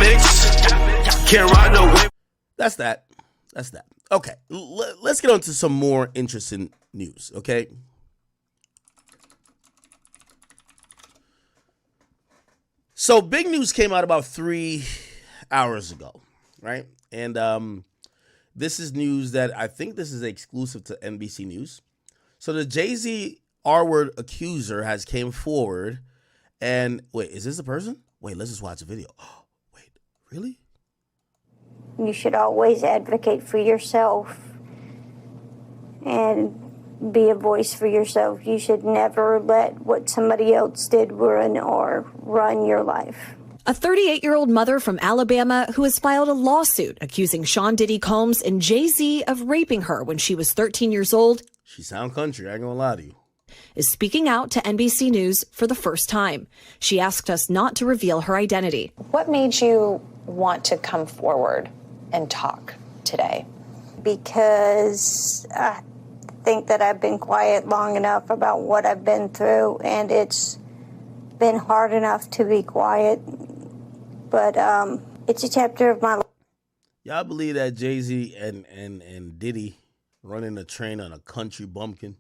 Akademiks, can't ride no wave. That's that. Okay, let's get on to some more interesting news, okay? So big news came out about 3 hours ago, right? And this is news that I think this is exclusive to NBC News. So the Jay-Z R-word accuser has came forward and, wait, is this the person? Wait, let's just watch the video. Oh, wait, really? You should always advocate for yourself and be a voice for yourself. You should never let what somebody else did ruin or run your life. A 38-year-old mother from Alabama who has filed a lawsuit accusing Sean Diddy Combs and Jay-Z of raping her when she was 13 years old. She sound country, I ain't gonna lie to you. Is speaking out to NBC News for the first time. She asked us not to reveal her identity. What made you want to come forward and talk today? Because I think that I've been quiet long enough about what I've been through, and it's been hard enough to be quiet. But it's a chapter of my life. Y'all believe that Jay-Z and Diddy running a train on a country bumpkin?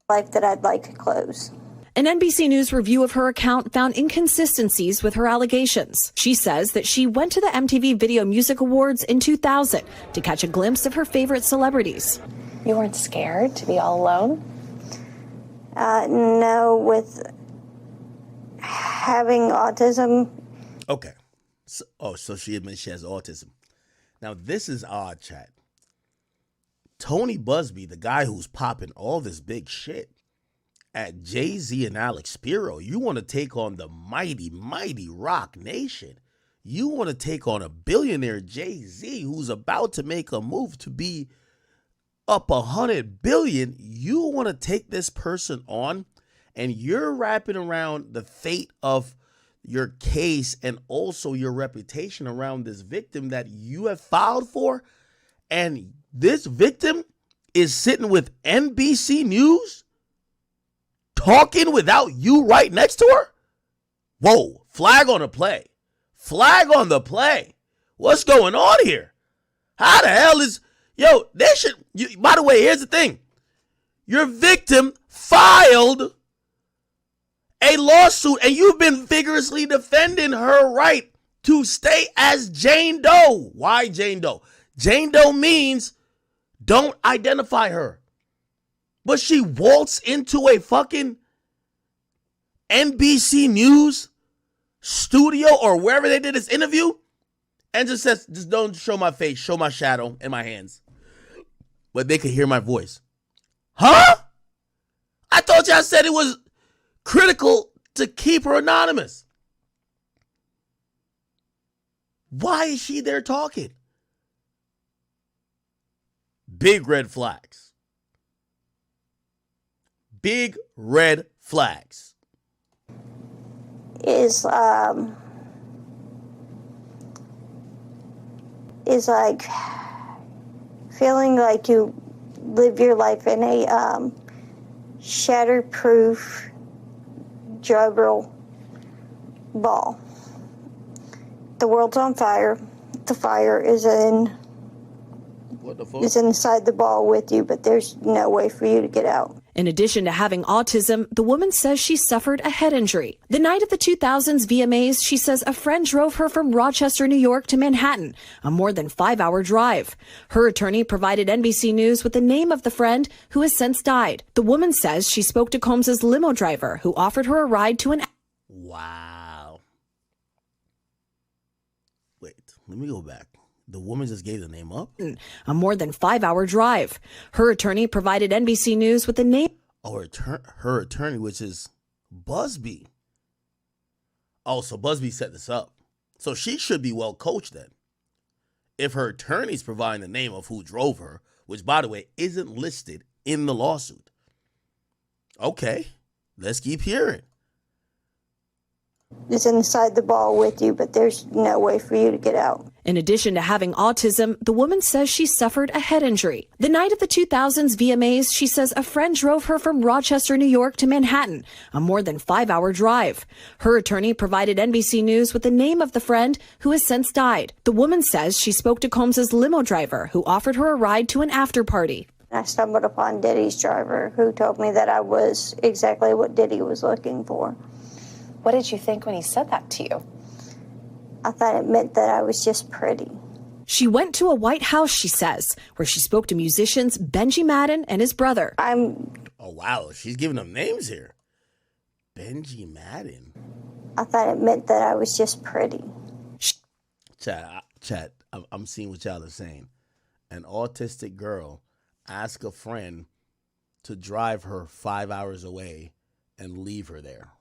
Life that I'd like to close. An NBC News review of her account found inconsistencies with her allegations. She says that she went to the MTV Video Music Awards in 2000 to catch a glimpse of her favorite celebrities. You weren't scared to be all alone? No, with having autism. Okay. So she admits she has autism. Now, this is odd, chat. Tony Busby, the guy who's popping all this big shit at Jay-Z and Alex Spiro, you want to take on the mighty, mighty Rock Nation. You want to take on a billionaire Jay-Z who's about to make a move to be up 100 billion. You want to take this person on, and you're wrapping around the fate of your case and also your reputation around this victim that you have filed for. And this victim is sitting with NBC News talking without you right next to her? Whoa, flag on the play. Flag on the play. What's going on here? How the hell is... Yo, they should... by the way, here's the thing. Your victim filed a lawsuit and you've been vigorously defending her right to stay as Jane Doe. Why Jane Doe? Jane Doe means don't identify her. But she waltzed into a fucking NBC News studio or wherever they did this interview and just says, just don't show my face, show my shadow and my hands. But they could hear my voice. Huh? I thought y'all said it was critical to keep her anonymous. Why is she there talking? Big red flags. Big red flags. Is like feeling like you live your life in a shatterproof juggle ball. The world's on fire. The fire is inside the ball with you, but there's no way for you to get out. In addition to having autism, the woman says she suffered a head injury. The night of the 2000s VMAs, she says a friend drove her from Rochester, New York to Manhattan, a more than 5-hour drive. Her attorney provided NBC News with the name of the friend who has since died. The woman says she spoke to Combs' limo driver who offered her a ride to an... Wow. Wait, let me go back. The woman just gave the name up? A more than 5-hour drive. Her attorney provided NBC News with the name... Oh, her attorney, which is Busby. Oh, so Busby set this up. So she should be well coached then. If her attorney's providing the name of who drove her, which, by the way, isn't listed in the lawsuit. Okay, let's keep hearing. It's inside the ball with you, but there's no way for you to get out. In addition to having autism, the woman says she suffered a head injury. The night of the 2000s VMAs, she says a friend drove her from Rochester, New York to Manhattan, a more than 5-hour drive. Her attorney provided NBC News with the name of the friend who has since died. The woman says she spoke to Combs's limo driver who offered her a ride to an after party. I stumbled upon Diddy's driver who told me that I was exactly what Diddy was looking for. What did you think when he said that to you? I thought it meant that I was just pretty. She went to a White House, she says, where she spoke to musicians Benji Madden and his brother. Oh, wow. She's giving them names here. Benji Madden. I thought it meant that I was just pretty. Chat, I'm seeing what y'all are saying. An autistic girl asked a friend to drive her 5 hours away and leave her there.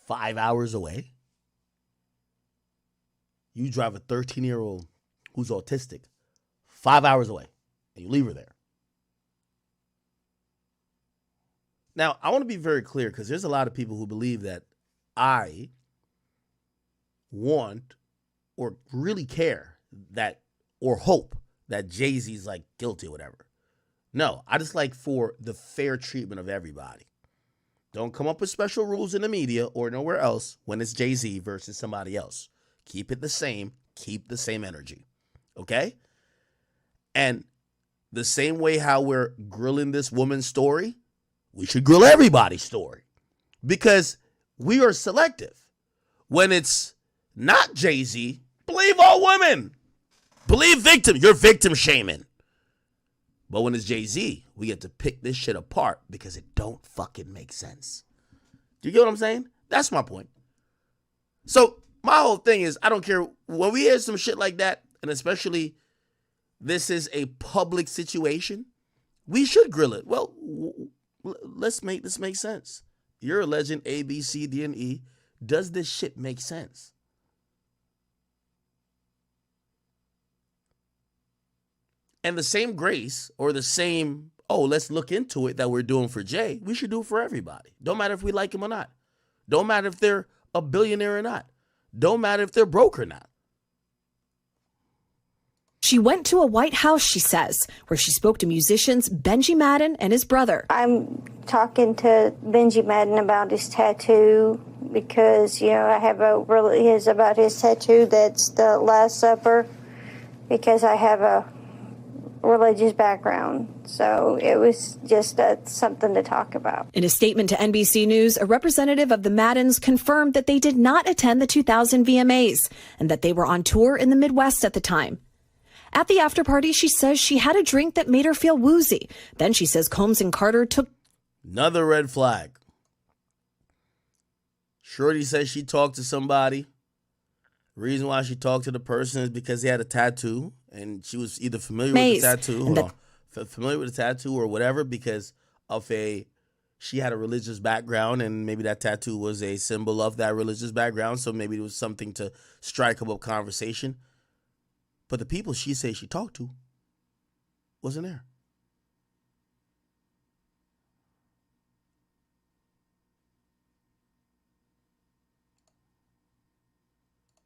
5 hours away? You drive a 13-year-old who's autistic 5 hours away and you leave her there. Now, I want to be very clear because there's a lot of people who believe that I want or really care that or hope that Jay-Z's like guilty or whatever. No, I just like for the fair treatment of everybody. Don't come up with special rules in the media or nowhere else when it's Jay-Z versus somebody else. Keep it the same. Keep the same energy. Okay? And the same way how we're grilling this woman's story, we should grill everybody's story. Because we are selective. When it's not Jay-Z, believe all women. Believe victim. You're victim shaming. But when it's Jay-Z, we get to pick this shit apart because it don't fucking make sense. Do you get what I'm saying? That's my point. So my whole thing is, I don't care when we hear some shit like that, and especially this is a public situation, we should grill it. Well, let's make this make sense. You're alleging A, B, C, D, and E. Does this shit make sense? And the same grace or the same, oh, let's look into it that we're doing for Jay, we should do it for everybody. Don't matter if we like him or not. Don't matter if they're a billionaire or not. Don't matter if they're broke or not. She went to a White House, she says, where she spoke to musicians Benji Madden and his brother. I'm talking to Benji Madden about his tattoo because, I have about his tattoo that's the Last Supper because I have a religious background. So it was just something to talk about. In a statement to NBC News, a representative of the Maddens confirmed that they did not attend the 2000 VMAs and that they were on tour in the Midwest at the time. At the after party, she says she had a drink that made her feel woozy. Then she says Combs and Carter took... Another red flag. Shorty says she talked to somebody. The reason why she talked to the person is because he had a tattoo and she was either familiar with the tattoo familiar with the tattoo or whatever because of she had a religious background and maybe that tattoo was a symbol of that religious background. So maybe it was something to strike up a conversation. But the people she says she talked to wasn't there.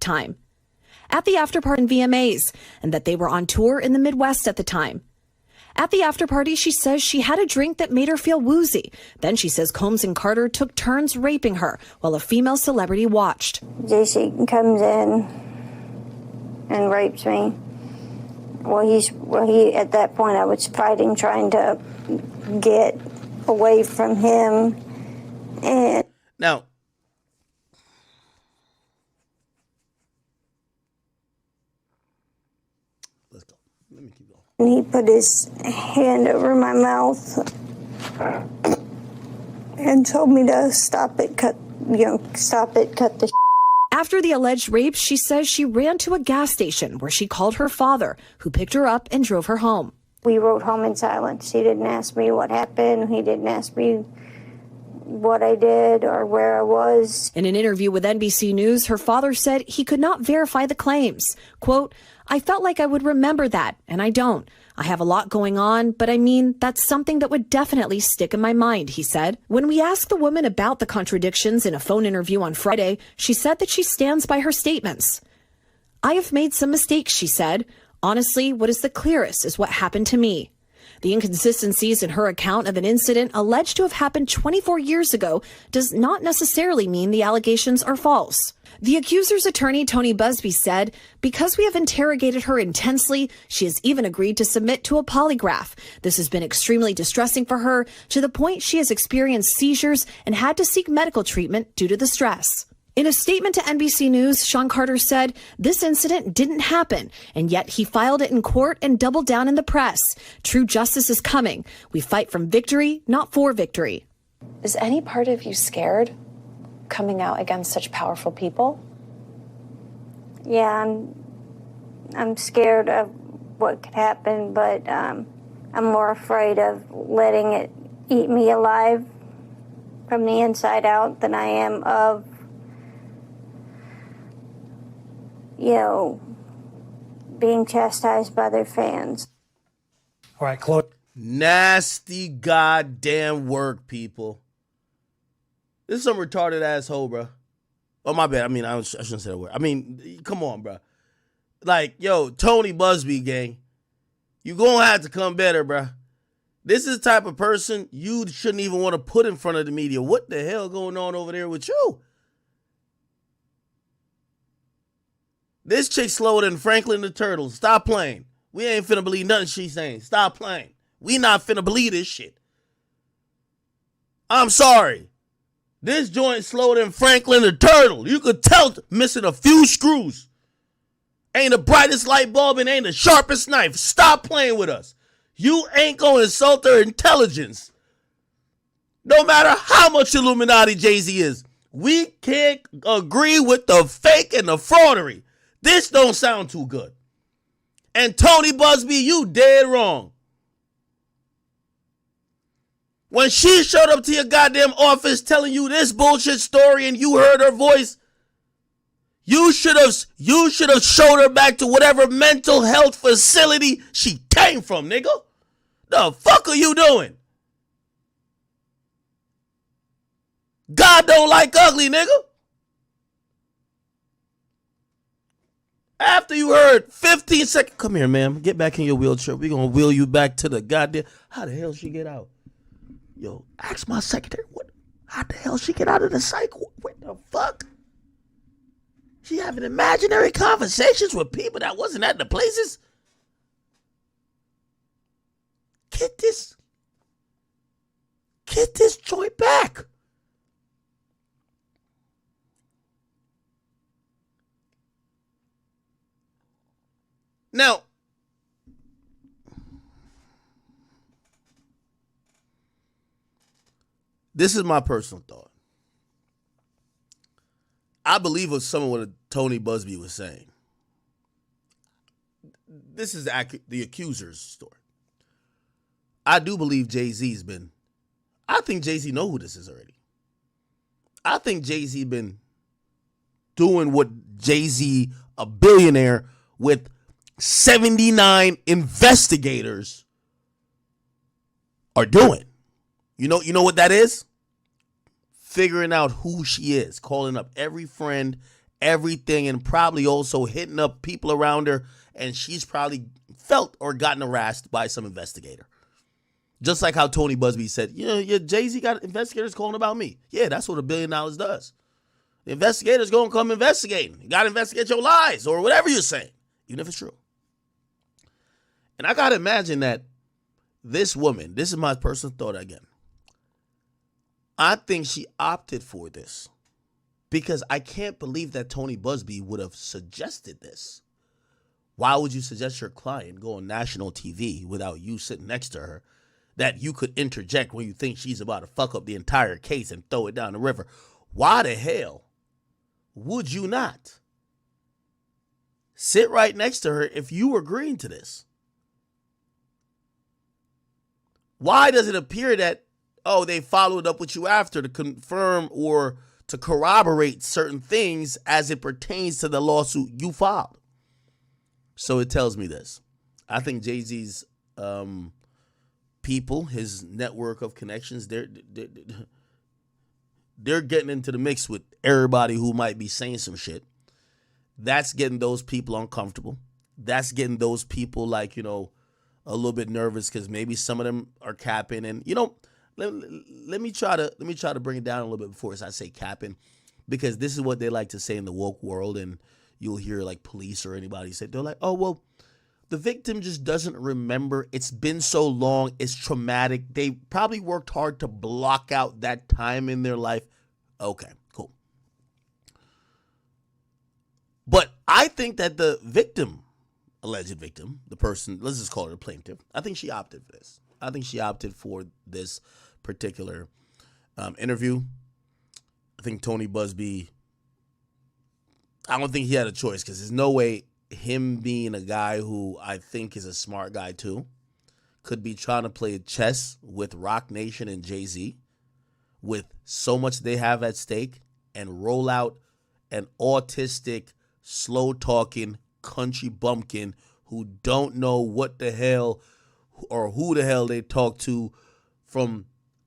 Time at the after party in VMAs and that they were on tour in the Midwest at the time. At the after party, she says she had a drink that made her feel woozy. Then she says Combs and Carter took turns raping her while a female celebrity watched. JC comes in and rapes me. He at that point I was fighting, trying to get away from him. And now, let's go. Let me keep going. he put his hand over my mouth and told me to stop it, cut the. After the alleged rape, she says she ran to a gas station where she called her father, who picked her up and drove her home. We rode home in silence. He didn't ask me what happened. He didn't ask me what I did or where I was. In an interview with NBC News, her father said he could not verify the claims. Quote, I felt like I would remember that, and I don't. I have a lot going on, but I mean, that's something that would definitely stick in my mind, he said. When we asked the woman about the contradictions in a phone interview on Friday, she said that she stands by her statements. I have made some mistakes, she said. Honestly, what is the clearest is what happened to me. The inconsistencies in her account of an incident alleged to have happened 24 years ago does not necessarily mean the allegations are false. The accuser's attorney, Tony Busby, said, because we have interrogated her intensely, she has even agreed to submit to a polygraph. This has been extremely distressing for her, to the point she has experienced seizures and had to seek medical treatment due to the stress. In a statement to NBC News, Sean Carter said, this incident didn't happen, and yet he filed it in court and doubled down in the press. True justice is coming. We fight from victory, not for victory. Is any part of you scared coming out against such powerful people? Yeah, I'm scared of what could happen, but I'm more afraid of letting it eat me alive from the inside out than I am of, being chastised by their fans. All right, Chloe. Nasty goddamn work, people. This is some retarded asshole, bro. Oh, my bad. I mean, I shouldn't say that word. I mean, come on, bro. Like, Tony Busby, gang. You gonna have to come better, bro. This is the type of person you shouldn't even want to put in front of the media. What the hell going on over there with you? This chick slower than Franklin the Turtle. Stop playing. We ain't finna believe nothing she's saying. Stop playing. We not finna believe this shit. I'm sorry. This joint slower than Franklin the Turtle. You could tell missing a few screws. Ain't the brightest light bulb and ain't the sharpest knife. Stop playing with us. You ain't gonna insult her intelligence. No matter how much Illuminati Jay-Z is. We can't agree with the fake and the fraudery. This don't sound too good. And Tony Busby, you dead wrong. When she showed up to your goddamn office telling you this bullshit story and you heard her voice, you should have showed her back to whatever mental health facility she came from, nigga. The fuck are you doing? God don't like ugly, nigga. After you heard 15 seconds, come here, ma'am. Get back in your wheelchair. We're going to wheel you back to the goddamn. How the hell she get out? Yo, ask my secretary. How the hell she get out of the cycle? What the fuck? She having imaginary conversations with people that wasn't at the places? Get this joint back. Now, this is my personal thought. I believe of some of what Tony Busby was saying. This is the accuser's story. I do believe Jay-Z's been. I think Jay-Z know who this is already. I think Jay-Z been doing what Jay-Z, a billionaire with 79 investigators, are doing. You know what that is? Figuring out who she is, calling up every friend, everything, and probably also hitting up people around her, and she's probably felt or gotten harassed by some investigator. Just like how Tony Busby said, your Jay-Z got investigators calling about me. Yeah, that's what $1 billion does. The investigator's going to come investigating. You got to investigate your lies or whatever you're saying, even if it's true. And I got to imagine that this woman, this is my personal thought again, I think she opted for this because I can't believe that Tony Busby would have suggested this. Why would you suggest your client go on national TV without you sitting next to her, that you could interject when you think she's about to fuck up the entire case and throw it down the river? Why the hell would you not sit right next to her if you were agreeing to this? Why does it appear that, they followed up with you after to confirm or to corroborate certain things as it pertains to the lawsuit you filed? So it tells me this. I think Jay-Z's people, his network of connections, they're getting into the mix with everybody who might be saying some shit. That's getting those people uncomfortable. That's getting those people like, a little bit nervous because maybe some of them are capping. And, let me try to bring it down a little bit before I say capping, because this is what they like to say in the woke world. And you'll hear like police or anybody say, they're like, oh, well, the victim just doesn't remember. It's been so long. It's traumatic. They probably worked hard to block out that time in their life. Okay, cool. But I think that the victim, alleged victim, the person, let's just call her a plaintiff, I think she opted for this. I think she opted for this particular interview. I think Tony Busby, I don't think he had a choice, because there's no way him being a guy who I think is a smart guy too could be trying to play chess with Rock Nation and Jay-Z with so much they have at stake and roll out an autistic, slow-talking country bumpkin who don't know what the hell or who the hell they talked to from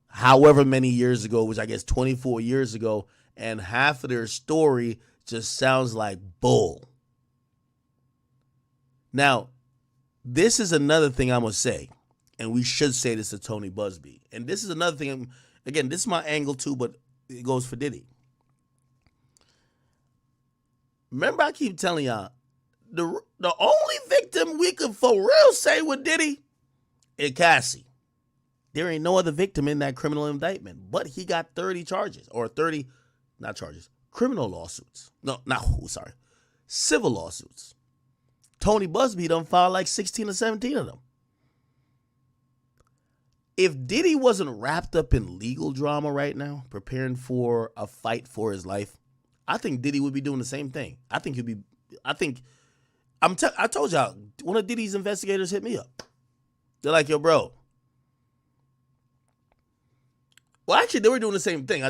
however many years ago, which I guess 24 years ago, and half of their story just sounds like bull. Now, this is another thing I'm going to say, and we should say this to Tony Busby. And this is another thing, again, this is my angle too, but it goes for Diddy. Remember, I keep telling y'all, the only victim we could for real say with Diddy is Cassie. There ain't no other victim in that criminal indictment, but he got 30 charges, or 30, not charges, criminal lawsuits. No, civil lawsuits. Tony Busby done filed like 16 or 17 of them. If Diddy wasn't wrapped up in legal drama right now, preparing for a fight for his life, I think Diddy would be doing the same thing. I told y'all, one of Diddy's investigators hit me up. They're like, yo, bro. Well, actually, they were doing the same thing.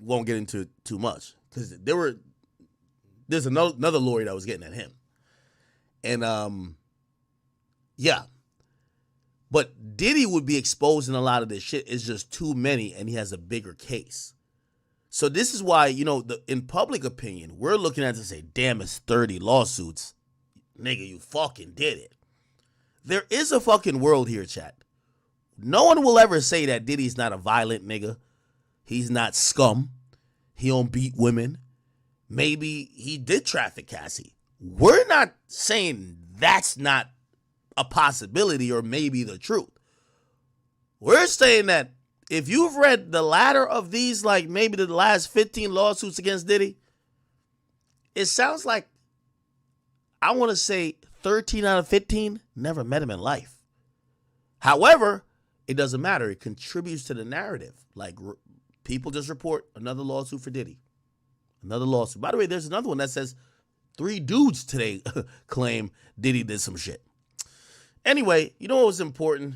Won't get into it too much, because there's another lawyer that was getting at him. And, yeah. But Diddy would be exposing a lot of this shit. It's just too many, and he has a bigger case. So this is why, in public opinion, we're looking at it to say, damn, it's 30 lawsuits. Nigga, you fucking did it. There is a fucking world here, chat. No one will ever say that Diddy's not a violent nigga. He's not scum. He don't beat women. Maybe he did traffic Cassie. We're not saying that's not a possibility or maybe the truth. We're saying that if you've read the latter of these, like maybe the last 15 lawsuits against Diddy, it sounds like, I want to say 13 out of 15 never met him in life. However, it doesn't matter. It contributes to the narrative. Like, people just report another lawsuit for Diddy. Another lawsuit. By the way, there's another one that says 3 dudes today claim Diddy did some shit. Anyway, you know what was important?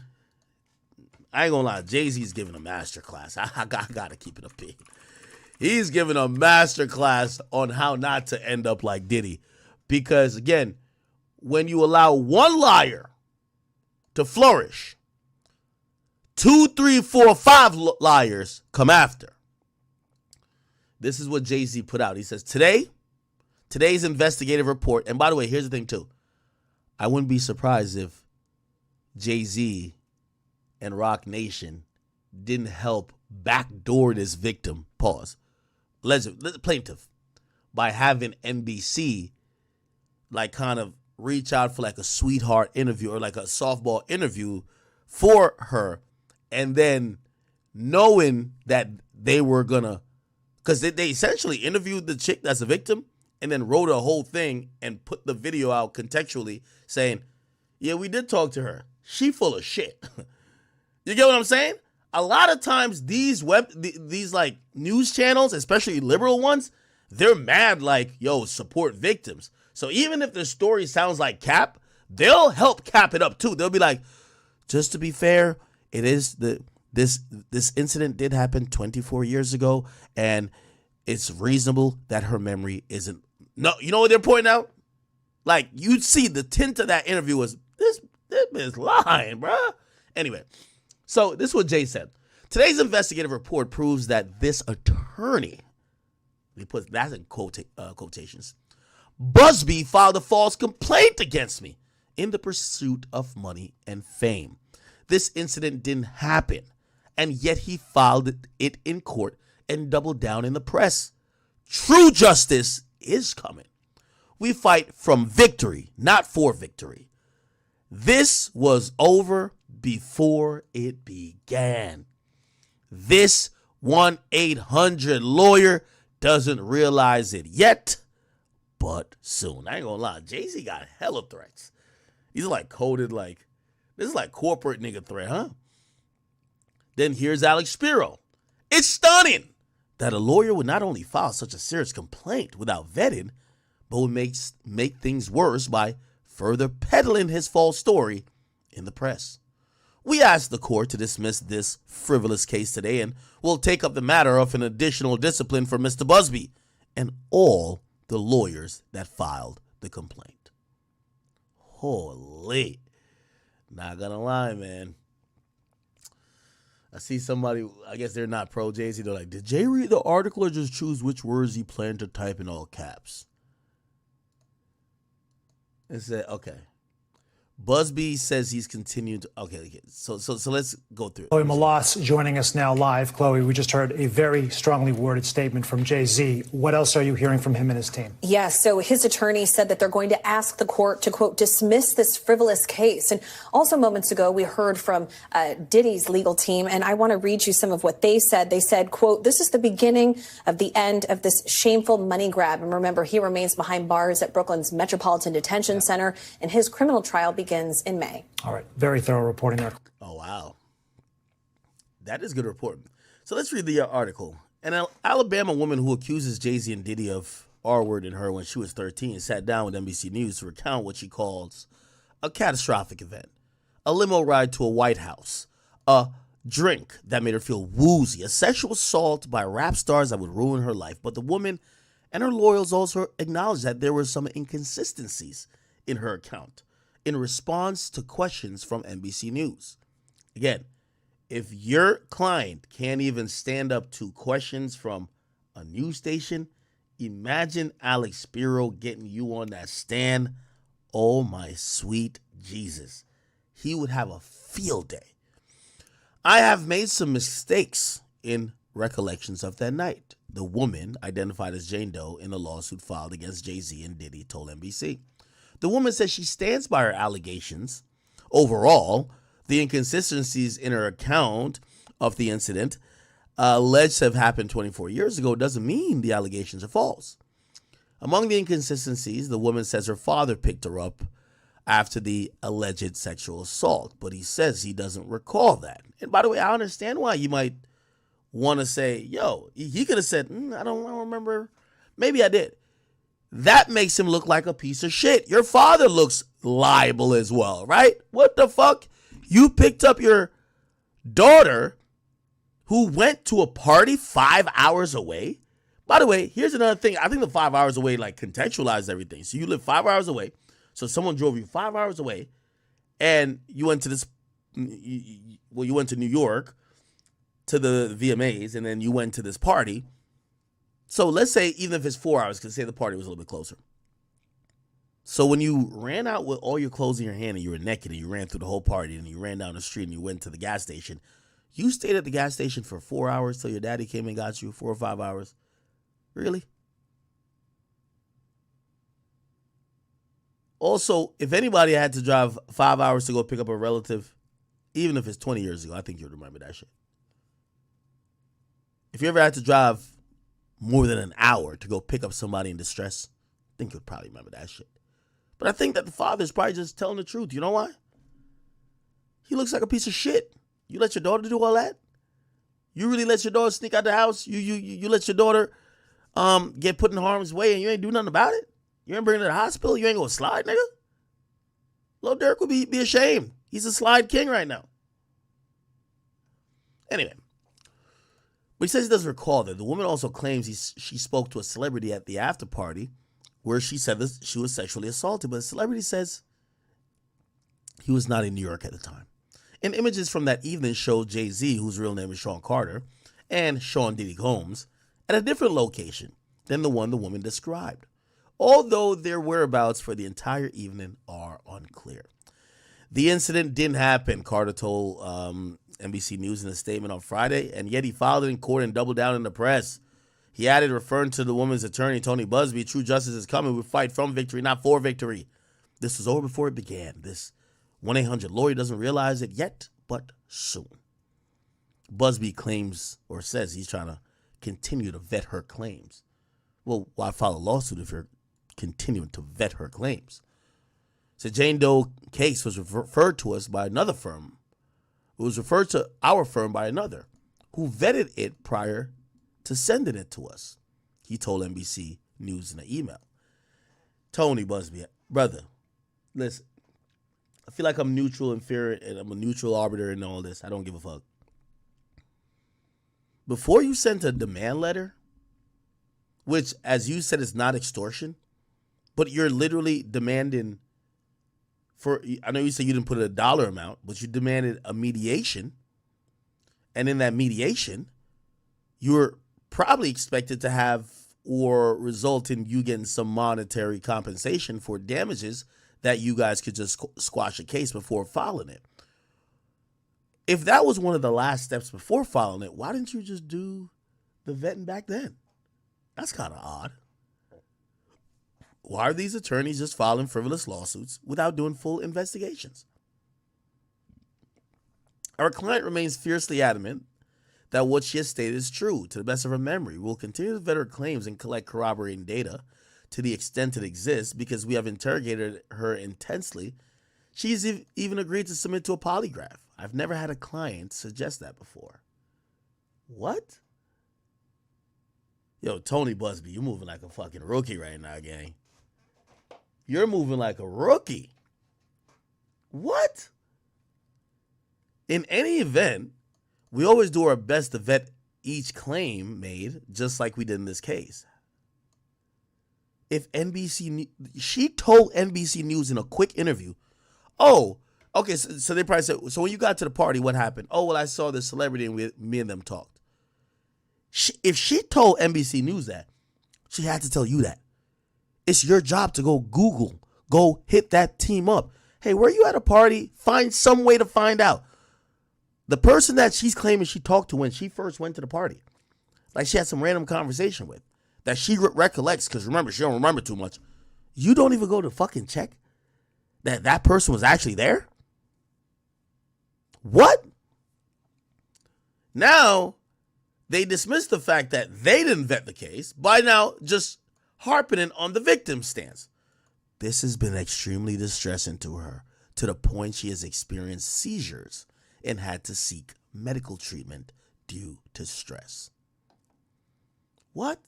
I ain't gonna lie. Jay-Z's giving a master class. I gotta keep it a pig. He's giving a master class on how not to end up like Diddy. Because, again, when you allow one liar to flourish, 2, 3, 4, 5 liars come after. This is what Jay-Z put out. He says, today's investigative report, and by the way, here's the thing too. I wouldn't be surprised if Jay-Z and Rock Nation didn't help backdoor this victim, plaintiff, by having NBC like kind of reach out for like a sweetheart interview or like a softball interview for her, and then knowing that they were gonna, because they essentially interviewed the chick that's a victim and then wrote a whole thing and put the video out contextually saying, yeah, we did talk to her. She full of shit. You get what I'm saying? A lot of times these like news channels, especially liberal ones, they're mad like, yo, support victims. So even if the story sounds like cap, they'll help cap it up too. They'll be like, just to be fair, it is this incident did happen 24 years ago, and it's reasonable that her memory isn't. No, you know what they're pointing out? Like, you'd see the tint of that interview was, This bitch lying, bruh. Anyway, so this is what Jay said. Today's investigative report proves that this attorney, he puts that in quotations, Busby filed a false complaint against me in the pursuit of money and fame. This incident didn't happen, and yet he filed it in court and doubled down in the press. True justice is coming. We fight from victory, not for victory. This was over before it began. This 1-800 lawyer doesn't realize it yet, but soon. I ain't gonna lie, Jay-Z got hella threats. He's like coded like, this is like corporate nigga threat, huh? Then here's Alex Spiro. It's stunning that a lawyer would not only file such a serious complaint without vetting, but would make things worse by further peddling his false story in the press. We asked the court to dismiss this frivolous case today, and we'll take up the matter of an additional discipline for Mr. Busby and all the lawyers that filed the complaint. Holy. Not gonna lie, man. I see somebody, I guess they're not pro Jay-Z. They're like, did Jay read the article or just choose which words he planned to type in all caps? It said, okay. Busby says he's continued. Okay. So let's go through it. Chloe Malas joining us now live. Chloe, we just heard a very strongly worded statement from Jay-Z. What else are you hearing from him and his team? Yes, so his attorney said that they're going to ask the court to, quote, dismiss this frivolous case. And also moments ago, we heard from Diddy's legal team, and I want to read you some of what they said. They said, quote, this is the beginning of the end of this shameful money grab. And remember, he remains behind bars at Brooklyn's Metropolitan Detention Center, and his criminal trial begins in May. All right. Very thorough reporting there. Oh, wow. That is good reporting. So let's read the article. An Alabama woman who accuses Jay-Z and Diddy of R-wording her when she was 13 sat down with NBC News to recount what she calls a catastrophic event, a limo ride to a White House, a drink that made her feel woozy, a sexual assault by rap stars that would ruin her life. But the woman and her lawyers also acknowledged that there were some inconsistencies in her account in response to questions from NBC News. Again, if your client can't even stand up to questions from a news station, imagine Alex Spiro getting you on that stand. Oh my sweet Jesus. He would have a field day. I have made some mistakes in recollections of that night, the woman, identified as Jane Doe in a lawsuit filed against Jay-Z and Diddy, told NBC. The woman says she stands by her allegations. Overall, the inconsistencies in her account of the incident alleged to have happened 24 years ago doesn't mean the allegations are false. Among the inconsistencies, the woman says her father picked her up after the alleged sexual assault, but he says he doesn't recall that. And by the way, I understand why you might want to say, yo, he could have said, I don't remember. Maybe I did. That makes him look like a piece of shit. Your father looks liable as well, right? What the fuck? You picked up your daughter who went to a party 5 hours away. By the way, here's another thing. I think the 5 hours away like contextualized everything. So you live 5 hours away. So someone drove you 5 hours away and you went to you went to New York to the VMAs and then you went to this party. So let's say even if it's 4 hours, because say the party was a little bit closer. So when you ran out with all your clothes in your hand and you were naked and you ran through the whole party and you ran down the street and you went to the gas station, you stayed at the gas station for 4 hours till your daddy came and got you 4 or 5 hours. Really? Also, if anybody had to drive 5 hours to go pick up a relative, even if it's 20 years ago, I think you'd remember that shit. If you ever had to drive more than an hour to go pick up somebody in distress, I think you'll probably remember that shit. But I think that the father's probably just telling the truth. You know why? He looks like a piece of shit. You let your daughter do all that? You really let your daughter sneak out the house? You let your daughter get put in harm's way and you ain't do nothing about it? You ain't bring her to the hospital? You ain't gonna slide, nigga? Lil Durk would be ashamed. He's a slide king right now. Anyway. But he says he doesn't recall that. The woman also claims she spoke to a celebrity at the after party where she said that she was sexually assaulted. But the celebrity says He was not in New York at the time. And images from that evening showed Jay-Z, whose real name is Sean Carter, and Sean Diddy Combs at a different location than the one the woman described, although their whereabouts for the entire evening are unclear. The incident didn't happen, Carter told NBC News in a statement on Friday, and yet he filed it in court and doubled down in the press. He added, referring to the woman's attorney, Tony Busby, true justice is coming. We fight from victory, not for victory. This was over before it began. This 1-800-LAWYER doesn't realize it yet, but soon. Busby claims or says he's trying to continue to vet her claims. Well, why file a lawsuit if you're continuing to vet her claims? So Jane Doe case was referred to us by another firm. It was referred to our firm by another who vetted it prior to sending it to us, he told NBC News in an email. Tony Busby, brother, listen, I feel like I'm neutral and fair, and I'm a neutral arbiter in all this. I don't give a fuck. Before you sent a demand letter, which, as you said, is not extortion, but you're literally demanding for, I know you said you didn't put a dollar amount, but you demanded a mediation. And in that mediation, you're probably expected to have or result in you getting some monetary compensation for damages that you guys could just squash a case before filing it. If that was one of the last steps before filing it, why didn't you just do the vetting back then? That's kind of odd. Why are these attorneys just filing frivolous lawsuits without doing full investigations? Our client remains fiercely adamant that what she has stated is true. To the best of her memory, we'll continue to vet her claims and collect corroborating data to the extent it exists because we have interrogated her intensely. She's even agreed to submit to a polygraph. I've never had a client suggest that before. What? Yo, Tony Busby, you're moving like a fucking rookie right now, gang. You're moving like a rookie. What? In any event, we always do our best to vet each claim made, just like we did in this case. If she told NBC News in a quick interview, oh, okay, so they probably said, so when you got to the party, what happened? Oh, well, I saw the celebrity and me and them talked. If she told NBC News that, she had to tell you that. It's your job to go Google, go hit that team up. Hey, were you at a party? Find some way to find out. The person that she's claiming she talked to when she first went to the party, like she had some random conversation with, that she recollects, because remember, she don't remember too much. You don't even go to fucking check that that person was actually there? What? Now, they dismiss the fact that they didn't vet the case by now just harping on the victim's stance. This has been extremely distressing to her, to the point she has experienced seizures and had to seek medical treatment due to stress. What?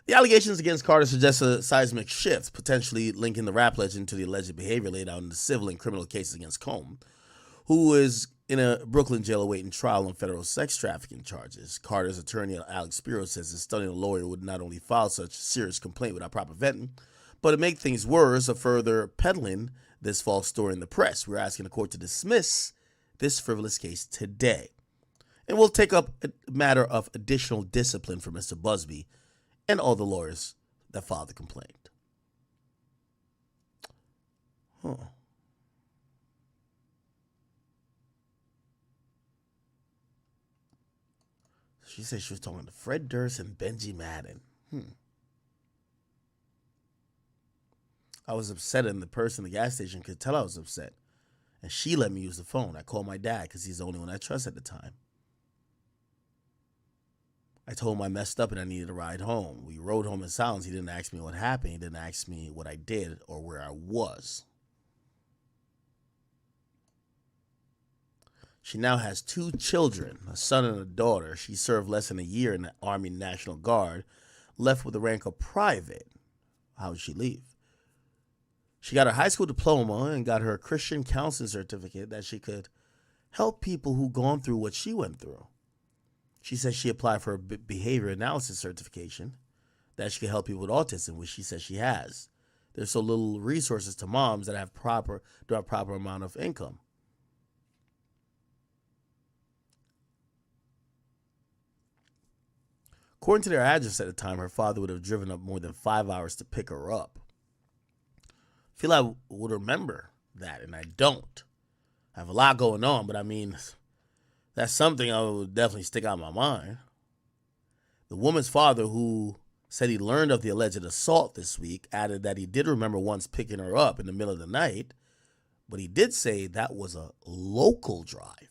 The allegations against Carter suggest a seismic shift, potentially linking the rap legend to the alleged behavior laid out in the civil and criminal cases against Combs, who is in a Brooklyn jail awaiting trial on federal sex trafficking charges. Carter's attorney, Alex Spiro, says his stunning lawyer would not only file such serious complaint without proper vetting, but to make things worse, of further peddling this false story in the press. We're asking the court to dismiss this frivolous case today. And we'll take up a matter of additional discipline for Mr. Busby and all the lawyers that filed the complaint. Huh. She said she was talking to Fred Durst and Benji Madden. I was upset, and the person at the gas station could tell I was upset. And she let me use the phone. I called my dad because he's the only one I trust at the time. I told him I messed up and I needed a ride home. We rode home in silence. He didn't ask me what happened. He didn't ask me what I did or where I was. She now has 2 children, a son and a daughter. She served less than a year in the Army National Guard, left with the rank of private. How did she leave? She got her high school diploma and got her Christian counseling certificate that she could help people who've gone through what she went through. She says she applied for a behavior analysis certification that she could help people with autism, which she says she has. there's so little resources to moms that have proper amount of income. According to their address at the time, her father would have driven up more than 5 hours to pick her up. I feel I would remember that, and I don't. I have a lot going on, but I mean, that's something I would definitely stick out in my mind. The woman's father, who said he learned of the alleged assault this week, added that he did remember once picking her up in the middle of the night, but he did say that was a local drive.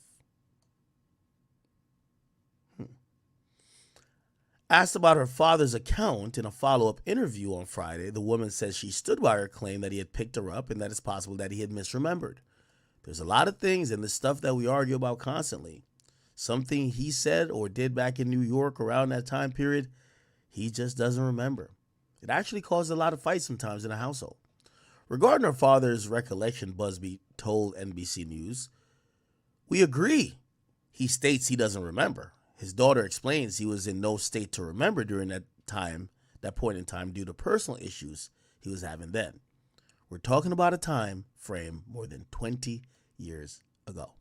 Asked about her father's account in a follow-up interview on Friday, the woman says she stood by her claim that he had picked her up and that it's possible that he had misremembered. There's a lot of things in the stuff that we argue about constantly. Something he said or did back in New York around that time period, he just doesn't remember. It actually caused a lot of fights sometimes in the household. Regarding her father's recollection, Busby told NBC News, "We agree. He states he doesn't remember. His daughter explains he was in no state to remember during that point in time due to personal issues he was having then. We're talking about a time frame more than 20 years ago."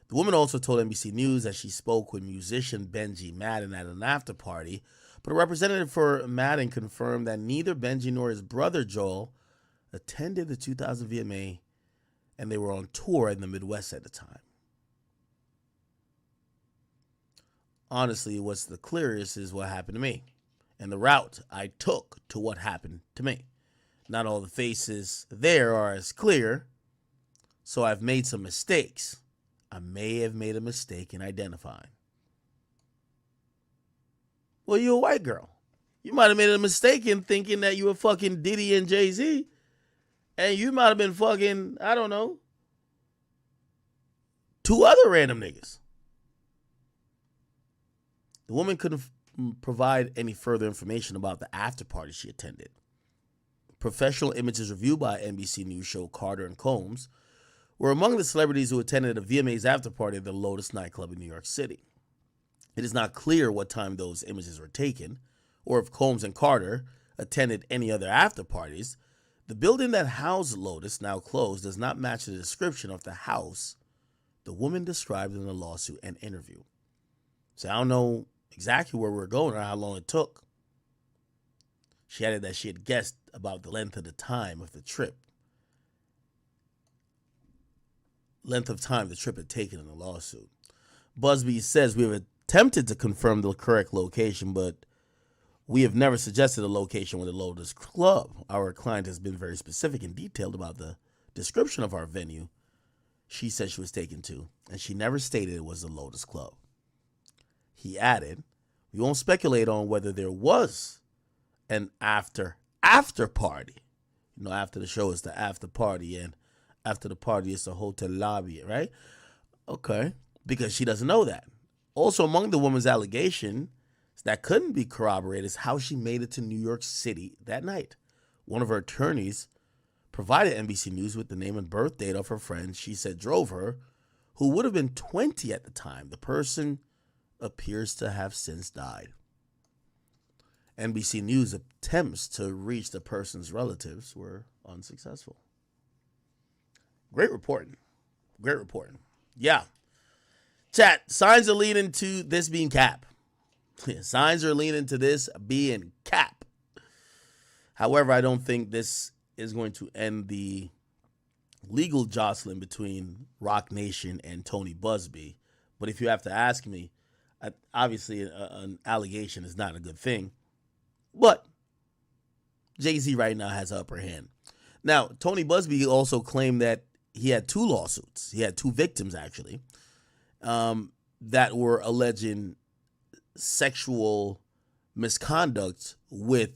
The woman also told NBC News that she spoke with musician Benji Madden at an after party, but a representative for Madden confirmed that neither Benji nor his brother Joel attended the 2000 VMA, and they were on tour in the Midwest at the time. Honestly, what's the clearest is what happened to me and the route I took to what happened to me. Not all the faces there are as clear, so I've made some mistakes. I may have made a mistake in identifying. Well, you're a white girl. You might have made a mistake in thinking that you were fucking Diddy and Jay-Z, and you might have been fucking, I don't know, 2 other random niggas. The woman couldn't provide any further information about the after party she attended. Professional images reviewed by NBC News show Carter and Combs were among the celebrities who attended a VMA's after party at the Lotus nightclub in New York City. It is not clear what time those images were taken, or if Combs and Carter attended any other after parties. The building that housed Lotus, now closed, does not match the description of the house the woman described in the lawsuit and interview. So I don't know exactly where we're going or how long it took. She added that she had guessed about the length of time the trip had taken in the lawsuit. Busby says we have attempted to confirm the correct location, but we have never suggested a location with the Lotus Club. Our client has been very specific and detailed about the description of our venue she said she was taken to, and she never stated it was the Lotus Club. He added, "We won't speculate on whether there was an after party. You know, after the show is the after party, and after the party is the hotel lobby, right?" Okay, because she doesn't know that. Also, among the woman's allegation that couldn't be corroborated is how she made it to New York City that night. One of her attorneys provided NBC News with the name and birth date of her friend she said drove her, who would have been 20 at the time. The person appears to have since died. NBC News attempts to reach the person's relatives were unsuccessful. Great reporting. Yeah. Chat, signs are leading to this being cap. Signs are leading to this being cap. However, I don't think this is going to end the legal jostling between Rock Nation and Tony Busby. But if you have to ask me, obviously an allegation is not a good thing. But Jay-Z right now has the upper hand. Now, Tony Busby also claimed that he had 2 lawsuits. He had 2 victims, actually, that were alleging sexual misconduct with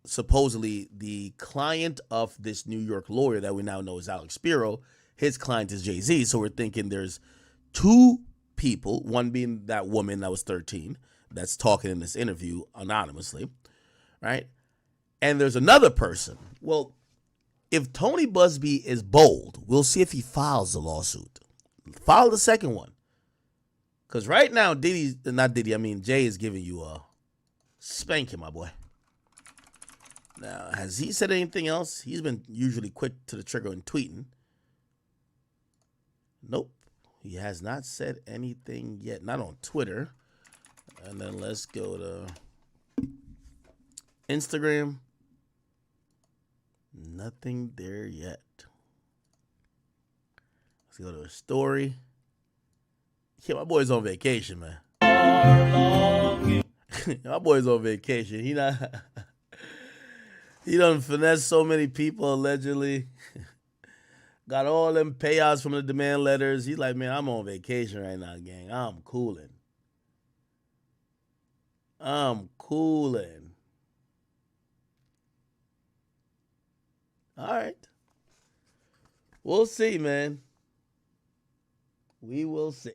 supposedly the client of this New York lawyer that we now know is Alex Spiro. His client is Jay-Z. So we're thinking there's 2 people, one being that woman that was 13 that's talking in this interview anonymously, right? And there's another person. Well, if Tony Busby is bold, we'll see if he files the lawsuit. File the second one. Because right now, Jay is giving you a spanking, my boy. Now, has he said anything else? He's been usually quick to the trigger and tweeting. Nope. He has not said anything yet. Not on Twitter. And then let's go to Instagram. Nothing there yet. Let's go to a story. Yeah, my boy's on vacation, man. My boy's on vacation. He done finessed so many people allegedly. Got all them payouts from the demand letters. He's like, man, I'm on vacation right now, gang. I'm cooling. All right. We'll see, man. We will see.